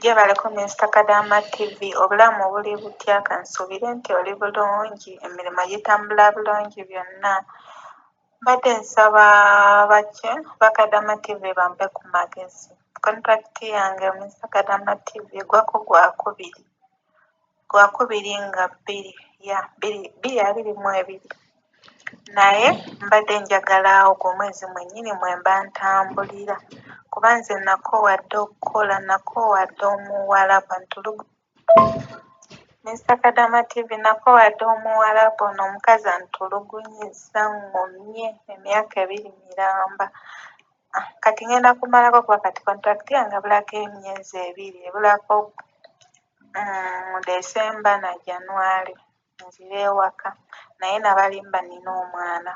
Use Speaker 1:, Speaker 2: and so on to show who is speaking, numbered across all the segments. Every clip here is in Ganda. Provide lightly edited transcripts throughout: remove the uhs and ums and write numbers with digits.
Speaker 1: Gyebaleko Mr. Kadama TV, obulamu buli butya? Kansuubire nti oli bulungi, emirimu gitambula bulungi byonna. Mbadde nsaba Bakadama TV bampe ku magezi. Kontrakiti yange Mr. Kadama TV egwako gwakubiri nga bbiri abiri mu ebiri. Naye mbadde njagala ogwo omwezi mwennyini mwemba ntambulira kuba nze nakoowadde okukola, nakoowadde omuwalabu Mr. Kadama TV nakoowadde omuwalabu ono omukazi antulugunyizza ng'omye emyaka 2 miramba. Kati ngenda kumalako kuba kati kontrakiti yange ebulako emyezi 2, ebulako Desemba na January nzire ewaka, naye nabalimba nina omwana.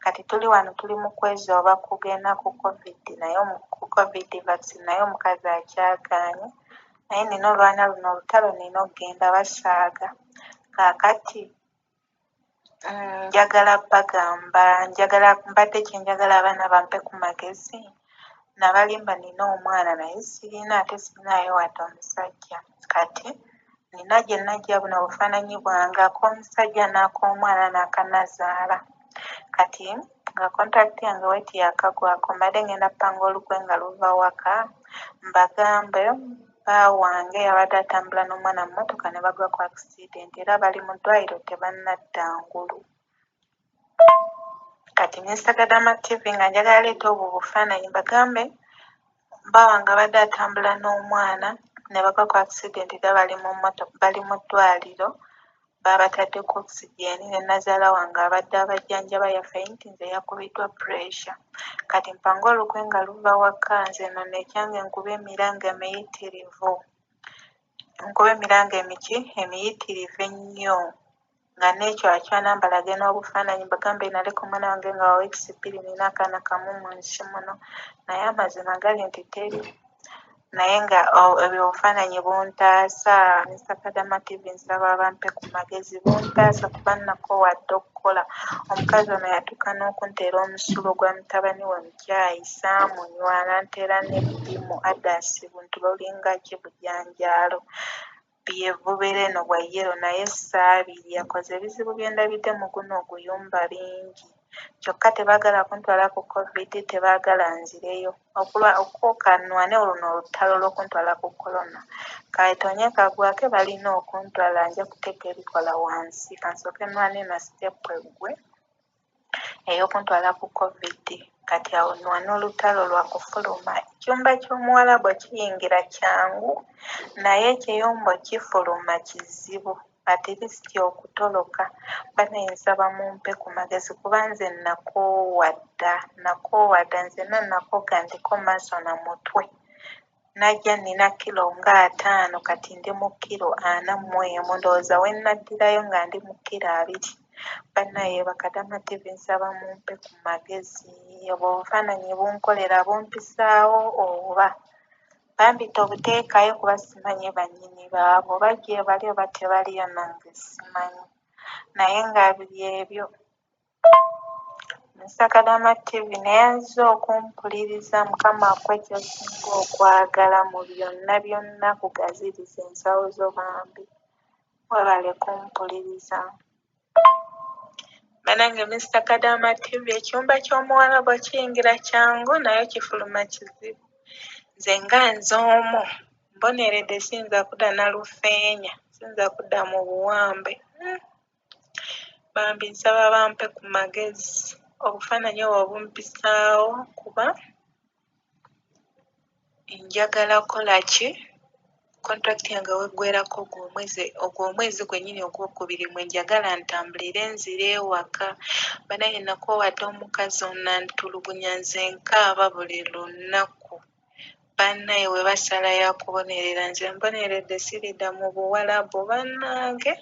Speaker 1: Kati tuli wano tuli mu kwezooba kugenda ku COVID vaccine naye omukazi akyagaanye. Naye nina olwana luno olutalo nina okugenda basaaga. Kaakati njagala bagamba, mbadde kyenjagala abaana bampe ku magezi. Nabalimba nina omwana naye sirina, ate sirinaayo wadde omusajja. Kati nina gye najja buno obufaananyi bwange ak'omusajja n'ak'omwana n'akanazaala. Kati nga kontrakiti yange weti yakagwako, mbadde ngenda kupanga olukwe nga luva waka mbagambe baawange yabadde atambula n'omwana mu mmotoka ne bagwa ku akisidenti era bali mu ddwaliro tebannadda ngulu. Kati Mr. Kadama TV nga njagala leeta obwo bufaananyi bagambe baawange abadde atambula n'omwana ne bagwa ku akisidenti era bali mu ddwaliro baabatadde ku oxygen ne nazaala wange abadde abajjanjaba yafayo nti nze yakubiddwa pressure. Kati mpange olukwe nga luva waka nze nno ekyange nkube emiranga emiyitirivu. Nkube emiranga emiyitirivu ennyo nga neekywakywana mbalage n'obufaananyi bagambe naleka omwana wange nga wa wiikisi 2 nina akaana kamu mu nsi muno naye amazima gali nti teri. Naye nga ebyo obufaananyi buntaasa. Mr. Kadama TV nsaba bampe ku magezi buntaasa kuba nakoowadde okukola. Omukazi ono yatuuka n'okunteera omusulo gwa mutabani we mu caayi saamunywa, n'anteera n'ebbimu addaasi buntu bulinga ki bujanjaalo bubeera eno bwa yero naye saabirya. Yakoze ebizibu bye ndabidde mu guno oguyumba bingi. Kyokka tebaagala kuntwala ku COVID, tebaagala nzireyo okwokanwane olwo olutalo lw'okuntwala ku korona. Katonye kagwake balina okuntwala nja kuteeka ebikola wansi kansooke nwane na sitepu eggwe ey'okuntwala ku COVID. Kati awo nwane olutalo lwa kufuluma. Ekyumba ky'omuwalabu kiyingira kyangu naye ekiyumba kifuluma kizibu. At least okutoloka banaye nsaba mumpe ku magezi kuba nze nakoowadda nzenna nakooga ndiko maaso na mutwe. Najja nina kilo nga 5 kati ndi mu kilo 41 ndowooza we naddirayo nga ndi mu kilo 2. Banaye Bakadama TV nsaba mumpe ku magezi. Obwo obufaananyi bunkolera bumpisaawo oba bambita obuteekayo kuba simanyi bannyini baabwo bajja bali oba tebaliyo nange simanyi. Naye nga biri ebyo Mr. Kadama TV naye azze okumpuliriza Mukama akuwe ky'osinga okwagala mu byonna byonna kugaziriza ensawo zo bambi. Weebale kumpuliriza. Bannange Mr. Kadama TV ekyumba ky'omuwalabu kiyingira kyangu naye kifuluma kizibu. Nze nga nze omu mboneredde siyinza kudda na lufeenya, siyinza kudda mu buwambe. Bambi nsaba bampe ku magezi. Obufaananyi obwo bumpisaawo kuba njagala kukola ki? Kontrakiti yange weggweerako ogwo omwezi gwennyini ogwokubiri mwe njagala ntambulire nzire ewaka. Banaye nakoowadde omukazi ono antulugunya nze nkaaba buli lunaku. Bannaye we basala yakubonerera nze mboneredde siridda mu buwalabu bannange.